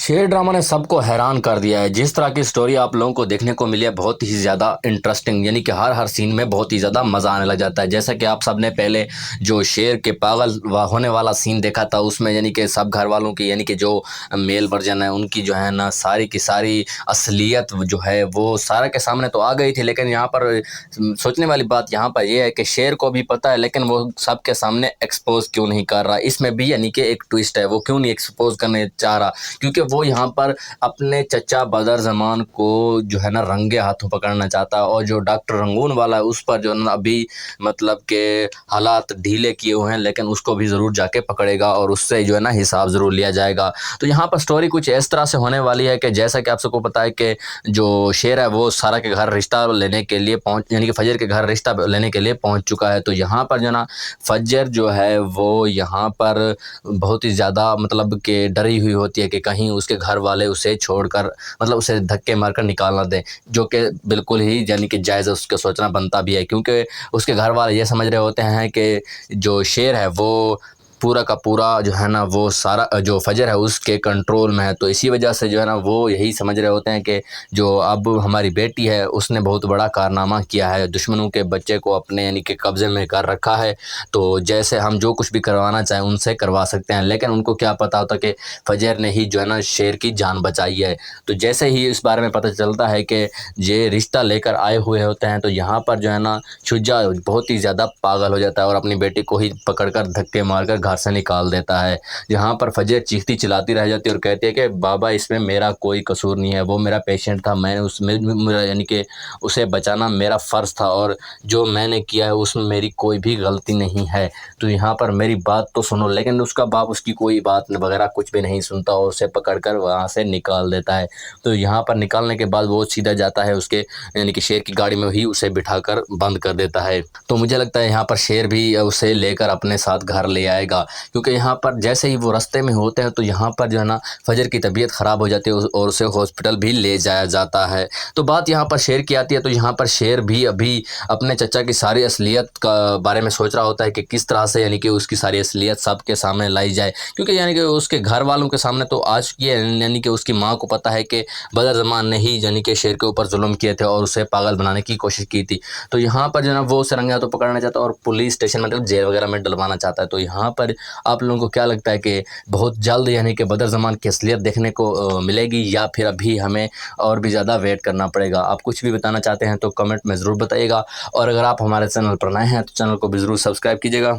शेर ड्रामा ने सबको हैरान कर दिया है। जिस तरह की स्टोरी आप लोगों को देखने को मिली है बहुत ही ज़्यादा इंटरेस्टिंग, यानी कि हर हर सीन में बहुत ही ज़्यादा मज़ा आने लग जाता है। जैसा कि आप सब ने पहले जो शेर के पागल होने वाला सीन देखा था, उसमें यानी कि सब घर वालों की यानी कि जो मेल वर्जन है उनकी जो है ना सारी की सारी असलियत जो है वो सारा के सामने तो आ गई थी। लेकिन यहाँ पर सोचने वाली बात यहाँ पर यह है कि शेर को भी पता है, लेकिन वो सबके सामने एक्सपोज क्यों नहीं कर रहा। इसमें भी यानी कि एक ट्विस्ट है, वो क्यों नहीं एक्सपोज करने चाह रहा, क्योंकि वो यहाँ पर अपने चचा बदर ज़मान को जो है ना रंगे हाथों पकड़ना चाहता है। और जो डॉक्टर रंगून वाला है उस पर जो है ना अभी मतलब के हालात ढीले किए हुए हैं, लेकिन उसको भी ज़रूर जाके पकड़ेगा और उससे जो है ना हिसाब ज़रूर लिया जाएगा। तो यहाँ पर स्टोरी कुछ इस तरह से होने वाली है कि जैसा कि आप सबको पता है कि जो शेर है वो सारा के घर रिश्ता लेने के लिए यानी कि फजर के घर रिश्ता लेने के लिए पहुँच चुका है। तो यहाँ पर जो ना फजर जो है वो यहाँ पर बहुत ही ज़्यादा मतलब कि डरी हुई होती है कि कहीं उसके घर वाले उसे छोड़कर मतलब उसे धक्के मारकर निकाल ना दें, जो कि बिल्कुल ही यानी कि जायज़ उसका सोचना बनता भी है, क्योंकि उसके घर वाले ये समझ रहे होते हैं कि जो शेर है वो पूरा का पूरा जो है ना वो सारा जो फजर है उसके कंट्रोल में है। तो इसी वजह से जो है ना वो यही समझ रहे होते हैं कि जो अब हमारी बेटी है उसने बहुत बड़ा कारनामा किया है, दुश्मनों के बच्चे को अपने यानी कि कब्ज़े में कर रखा है। तो जैसे हम जो कुछ भी करवाना चाहें उनसे करवा सकते हैं, लेकिन उनको क्या पता होता कि फजर ने ही जो है ना शेर की जान बचाई है। तो जैसे ही इस बारे में पता चलता है कि ये रिश्ता लेकर आए हुए होते हैं, तो यहाँ पर जो है ना शुजा बहुत ही ज़्यादा पागल हो जाता है और अपनी बेटी को ही पकड़कर धक्के मारकर घर से निकाल देता है। यहाँ पर फजर चीखती चिल्लाती रह जाती है और कहती है कि बाबा इसमें मेरा कोई कसूर नहीं है, वो मेरा पेशेंट था, मैंने उसमें यानी कि उसे बचाना मेरा फ़र्ज़ था और जो मैंने किया है उसमें मेरी कोई भी गलती नहीं है। तो यहाँ पर मेरी बात तो सुनो। लेकिन उसका बाप उसकी कोई बात वगैरह कुछ भी नहीं सुनता और उसे पकड़कर वहाँ से निकाल देता है। तो यहाँ पर निकालने के बाद वो सीधा जाता है उसके यानी कि शेर की गाड़ी में ही उसे बिठाकर बंद कर देता है। तो मुझे लगता है यहाँ पर शेर भी उसे लेकर अपने साथ घर ले आएगा, क्योंकि यहाँ पर जैसे ही वो रास्ते में होते हैं तो यहाँ पर जो है ना फजर की तबीयत ख़राब हो जाती है और उसे हॉस्पिटल भी ले जाया जाता है। तो बात यहाँ पर शेर की आती है। तो यहाँ पर शेर भी अभी अपने चचा की सारी असलियत का बारे में सोच रहा होता है कि किस तरह से यानी कि उसकी सारी असलियत सबके सामने लाई जाए, क्योंकि यानी कि उसके घर वालों के सामने तो आ चुकी है, यानी कि उसकी माँ को पता है कि बदर ज़मान ने ही यानी कि शेर के ऊपर जुल्म किए थे और उसे पागल बनाने की कोशिश की थी। तो यहाँ पर जो है ना वो उसे रंगे हाथों पकड़ना चाहता है और पुलिस स्टेशन मतलब जेल वगैरह में डलवाना चाहता है। तो यहाँ पर आप लोगों को क्या लगता है कि बहुत जल्द यानी कि बदर ज़मान की असलियत देखने को मिलेगी या फिर अभी हमें और भी ज़्यादा वेट करना पड़ेगा? आप कुछ भी बताना चाहते हैं तो कमेंट में ज़रूर बताइएगा, और अगर आप हमारे चैनल पर नए हैं तो चैनल को भी ज़रूर सब्सक्राइब कीजिएगा।